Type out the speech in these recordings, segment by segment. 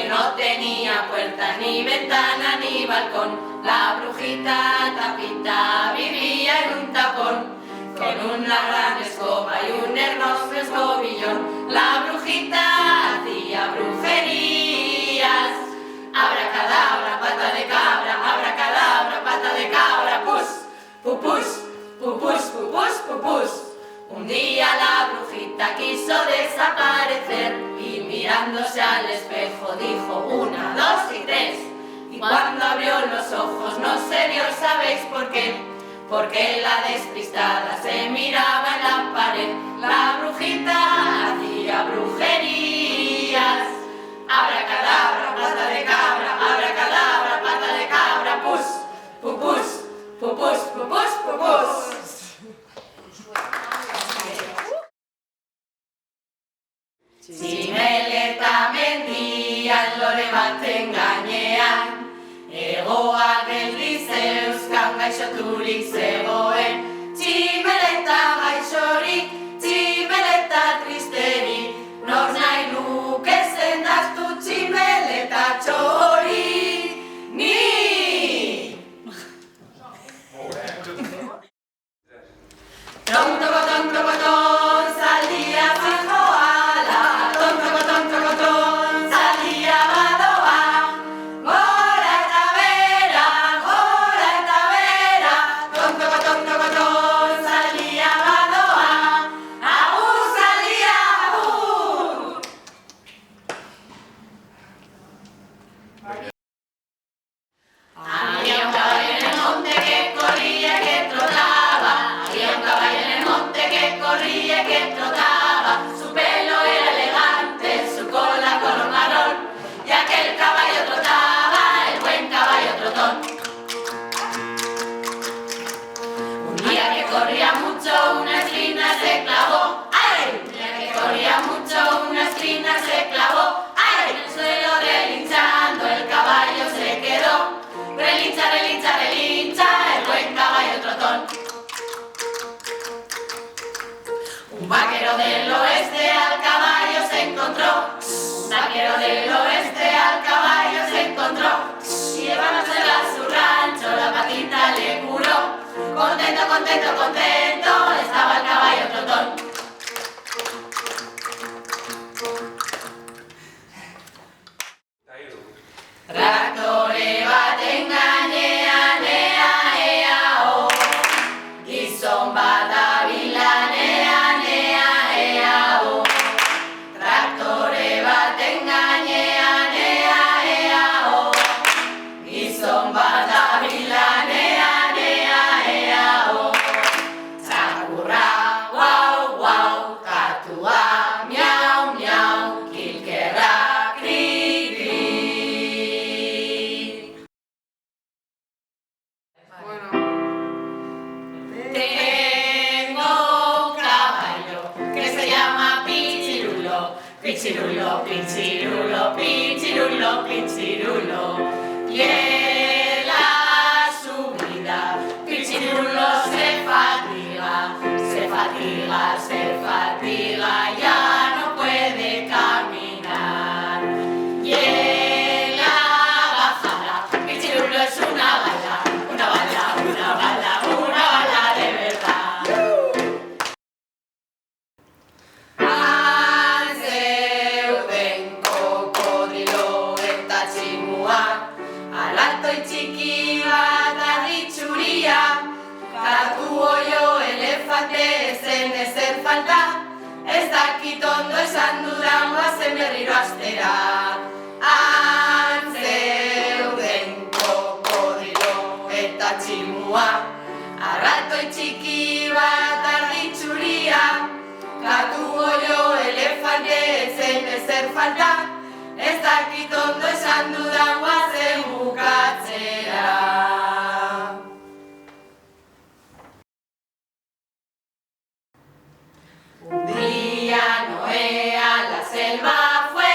que no tenía puerta, ni ventana, ni balcón. La brujita tapita vivía en un tapón, con una gran escoba y un enorme escobillón. La brujita hacía brujerías. Abracadabra, pata de cabra, abracadabra, pata de cabra, pus, pupus, pupus, pupus, pupus. Un día la brujita quiso desaparecer y mirándose al espejo dijo 1, 2 y 3. Y cuando abrió los ojos no se vio, ¿sabéis por qué? Porque la despistada se miraba en la pared. La brujita hacía brujerías. Abracadabra, pata de cabra, abracadabra, pata de cabra, pus, pupus, pupus, pupus, pupus. Tximeleta mendian lore bat enganean, egoak geldiz euskan gaixoturik zegoen. Tximeleta gaixorik, tximeleta tristerik, nor nahi luke zendaztu tximeleta txori. Ni! Ton, zaldia zijoala, ton, zaldia badoa. Gora eta bera, ton, zaldia badoa. Agur, zaldia, agur! Había un caballo en el monte que corría, que trotaba. Había un caballo en el monte que corría, que trotaba. Su pelo era elegante, su cola color marrón. Y aquel caballo trotaba, el buen caballo trotón. Un día que corría mucho, una esquina se clavó. ¡Ay! Un día que corría mucho, una esquina se clavó. ¡Ay! En el suelo relinchando, el caballo se quedó. Relincha, relincha, relincha, el buen caballo trotón. Un vaquero del oeste al caballo se encontró. Un vaquero del oeste al caballo se encontró. Y llevándosela a su rancho, la patita le curó. Contento, contento, contento, estaba el caballo trotón. Traktore bat enganean, ea, gizon bat abilanean, ea, traktore bat enganean, ea, gizon bat abilanean, ea, txakurra, guau, guau, katua, miau, miau, kilkerra, kri, kri. Tengo un caballo que se llama Pinchirulo, Pinchirulo, Pinchirulo, Pinchirulo, Pinchirulo. Y en la subida Pinchirulo se fatiga, se fatiga, se fatiga, ya no puede caminar. Y en la bajada Pinchirulo es una bala, una bala, una bala, una bala de verdad. Zeuden kokodrilo eta tximua, alalto txiki bat aditxuria, katu oio elefante ezen ezer falta, ez dakit ondo esan dudan guazen berriro astera. Zeuden kokodrilo eta tximua, arraltoi txiki bat arditxuria, katu oio elefante ezen ezer falta, ez dakit ondo esan dudan guazen bukatzera. Un día Noé a la selva fue,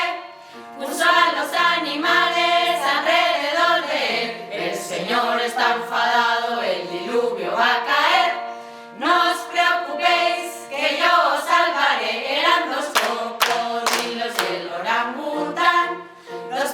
puso a los animales alrededor de él. El Señor está enfadado, el diluvio va a caer. No os preocupéis que yo os salvaré. Eran dos cocodrilos y el orangután, dos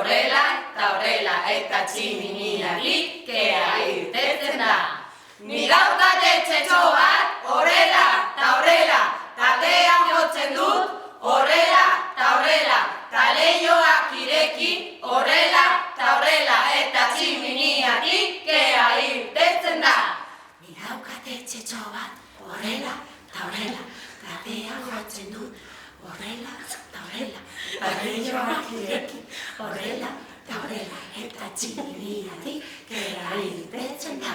horrela eta tximiniatik kea irtetzen da. Ni daukat etxetxo bat, horrela, tatean jotzen dut, horrela, ta leioak ireki, horrela, eta tximiniatik kea irtetzen da. Ni daukat etxetxo bat, horrela, tatean jotzen dut, horrela, ta leioak ireki, horrela, eta tximiniatik kea irtetzen da.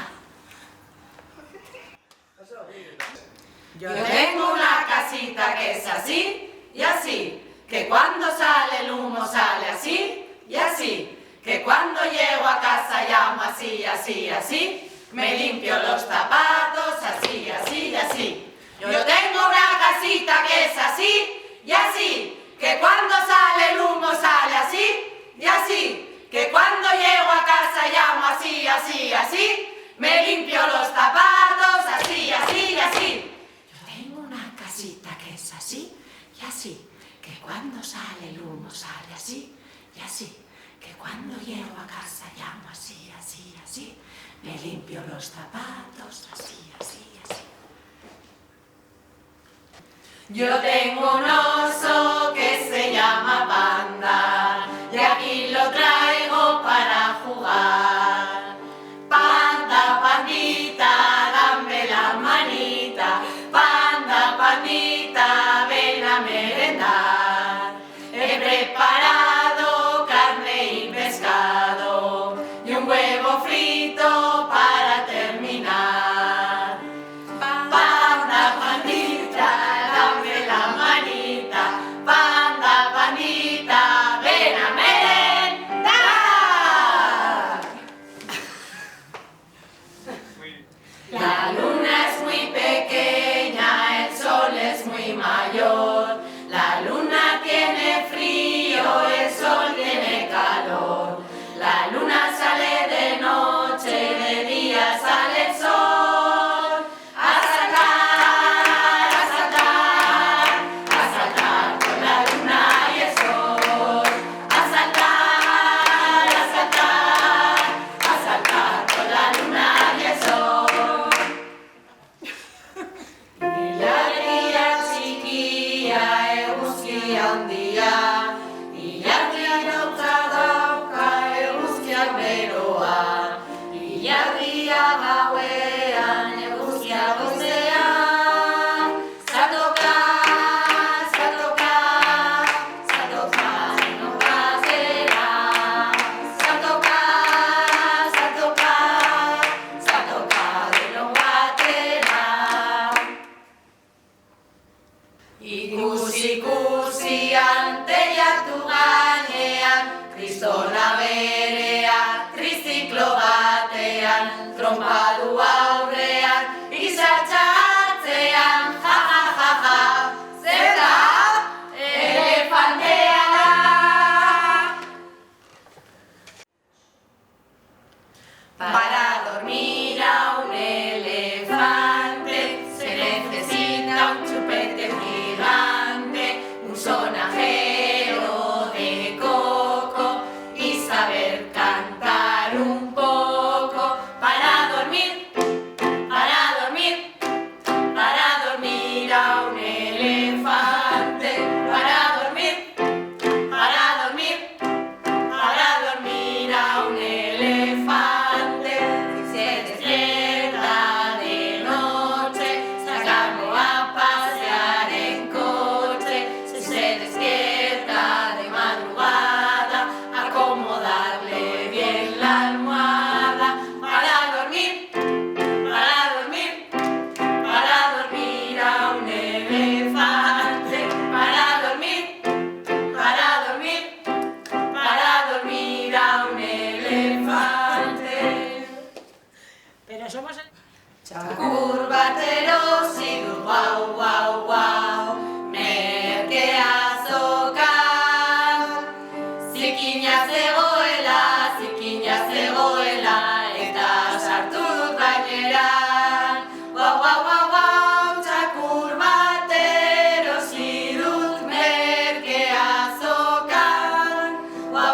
Yo tengo una casita que es así y así, que cuando sale el humo sale así y así, que cuando llego a casa llamo así, así, me limpio los zapatos así y así. Yo tengo una casita que es así y así, que cuando sale el humo sale así y así, que cuando llego a casa llamo así, así, me limpio los zapatos así y así. Que es así y así, que cuando sale el humo sale así y así, que cuando llego a casa llamo así, así, me limpio los zapatos así. Yo tengo un oso que se llama Panda y aquí lo traigo para jugar. Panda, pandita, dame la manita, pandita, ven a merendar. He preparado carne y pescado y un huevo frito para terminar. Panda, pandita, dame la manita, pandita, ven a merendar. La luna es muy pequeña, el sol es muy mayor. La luna tiene frío, el sol tiene calor. La luna sale de noche, de día sale el sol. A saltar con la luna y el sol. A saltar con la luna y el sol. Handia, ilargia dauka eguzkiak beroa, ilargia gauean eguzkia goizean. Zatoka, no pasera. Zatoka, de no batera. Ikusi teilatu gainean, kristona berean, triziklo batean, trompa du aurrean, izatxa atzean, ja, zer da? Elefantea da! Para dormir a un elefante se necesita un chupete gigante, un sonajero de coco y saber cantar un poco. Para dormir a un elefante, para dormir a un elefante. Si se despierta de noche, sacarlo a pasear en coche. Si se despierta de madrugada, acomodarle bien la almohada. Para dormir a un elefante. Para dormir a un elefante. Pero somos el... Txakur bat erosi dut, guau, merkea azokan. Zikina zegoela, eta sartu dut gainera. Guau, txakur bat erosi dut, merkea azokan. Guau,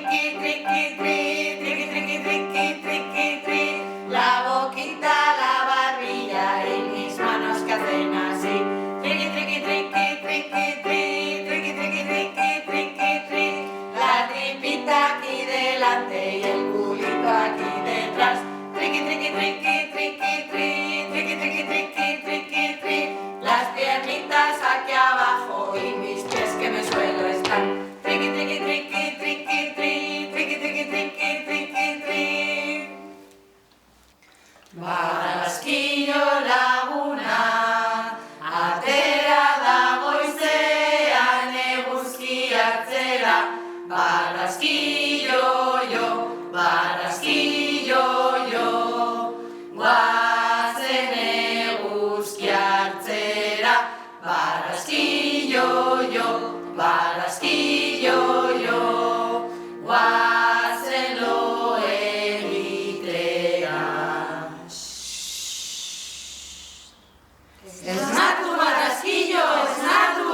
triqui, triqui, tri, triqui, triqui, triqui, triqui, tri. La boquita, la barbilla y mis manos que hacen así. Triqui, triqui, triqui, triqui, tri, triqui, triqui, triqui, triqui, tri. La tripita aquí delante y el culito aquí detrás. Triqui, triqui, triqui, triqui, tri, triqui, triqui, triqui, triqui, tri. Las piernitas aquí abajo y mis pies que me suelo estar. Triqui, triqui, triqui, triqui, tri, triqui, triqui, triqui, triqui, tri. Barraskilo laguna, atera da goizean eguzki hartzera. Barraskilo yo, barraskilo yo, guazen eguzki hartzera. Barraskilo yo, barraskilo yo, guazen lo egitera. Esnatu, barraskilo, esnatu!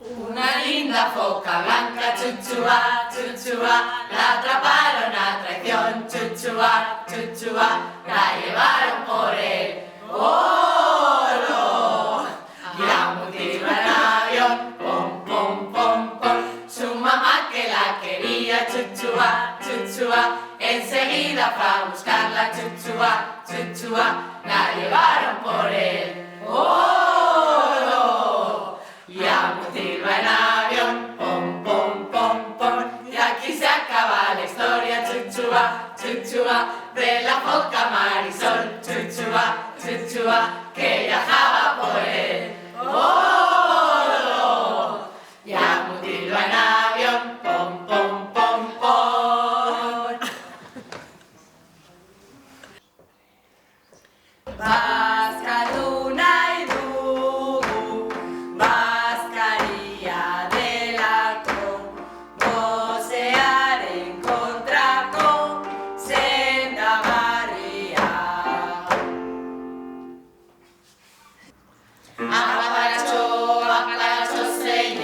Una linda foca blanca, chuchua, chuchua, la atraparon a traición, chuchua, chuchua, la llevaron por el oro. Y a Mutir va en avión, pom, pom, pom, pom, su mamá que la quería, chuchua, chuchua, enseguida fue a buscarla, chuchua, chuchua, la llevaron por el oro. Y a Mutir va en avión, pom, pom, pom, pom, y aquí se acaba la historia, chuchua, chuchua, de la foca Marisol, chuchua, chuchua, que viajaba por el oro. Y a Mutir va en avión, pom, pom, pom, pom. Bazkatu nahi dugu, bazkaria delako, gozearen kontrako sendagarria. Apalatxo, apalatxo, zein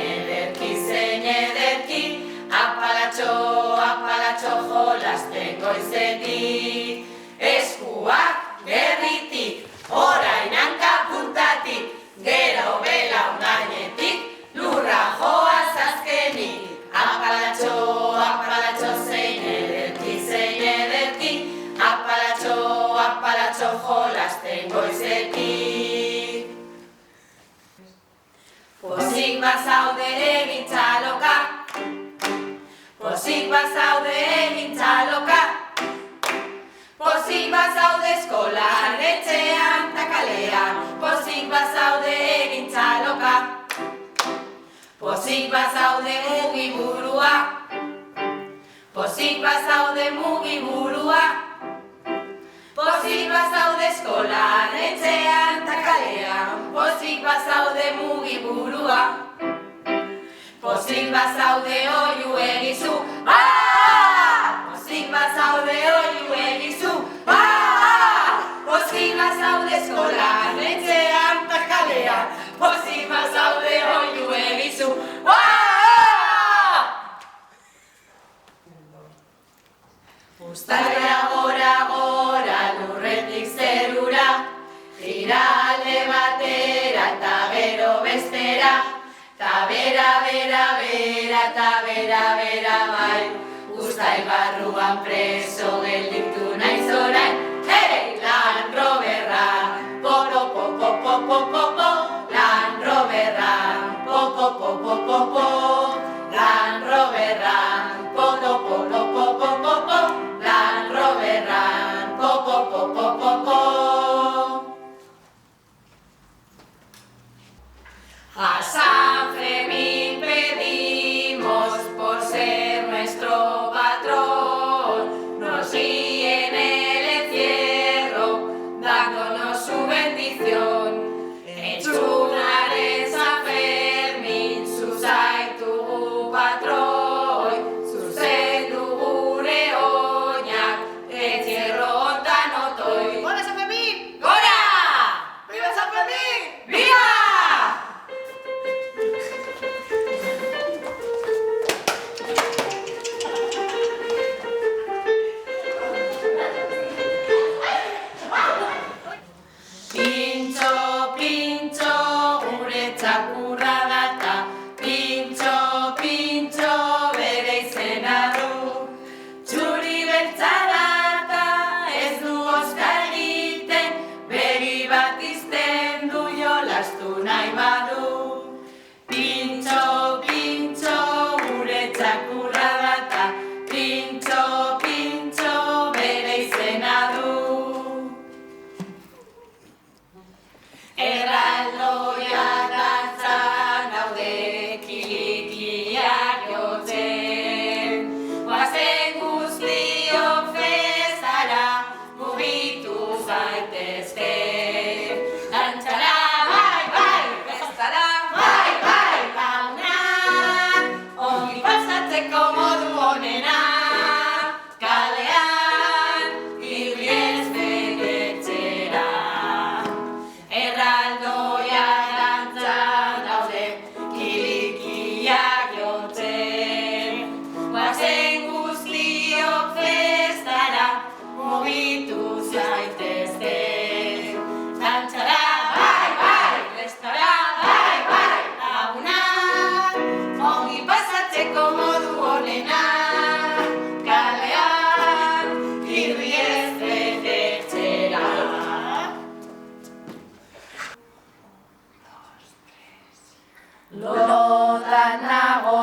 ederki, apalatxo, apalatxo, jolasten goizetik, eskuak gerritik, orain hanka puntatik, gero belaunainetik, lurra joaz azkenik. Apalatxo, apalatxo, zein ederki, apalatxo, apalatxo, jolasten goizetik. Pozik bazaude egin txaloka, pozik bazaude egin txaloka, pozik bazaude eskolan, etxean ta kalean, pozik bazaude egin txaloka, pozik bazaude mugiburua, pozik bazaude mugiburua, pozik bazaude eskolan, etxean ta kalean, pozik bazaude mugiburua, pozik bazaude oihu egizu, pozik bazaude oihu egizu, pozik bazaude eskolan, etxean ta kalean, pozik bazaude oihu egizu, Uztaila gora gora lurretik zerura, gira alde batera eta gero bestera, ta bera, bera, bera, ta bera, bera bai. Uztail barruan preso gelditu naiz orain, hey! Land Roverra, poro, popo, popo, popo, Land Roverra, popo, popo, popo, Land Roverra, popo, popo, popo, popo, Land Roverra, popo, popo, popo. A San Fermín pedimos por ser nuestro patrón, nos guíe en el encierro, dándonos su bendición. Enchular en San Fermín su txakurra data, pintxo, pintxo, bere izena du. Txuri beltza data, ez du oska egiten, begi bat izten du jolastu nahi badu. Pintxo, pintxo, gure txakurra data, pintxo, pintxo, bere izena du. Erraldoia dantzan daude kilikiak jotzen, goazen guztiok festara mugitu zaitezte. Dantzara, bai, bai, festara, bai, bai, lagunak, ongi pasatzeko modu onena, kalean, irriez betetxera. Erraldoia dantzan daude kilikiak jotzen, goazen guztiok festara mugitu zaitezte. Dantzara, bai, bai, festara, bai, bai, lagunak, ongi pasatzeko modu onena, kalean, irriez betetxera. Lotan nago,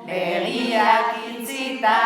begiak itxita,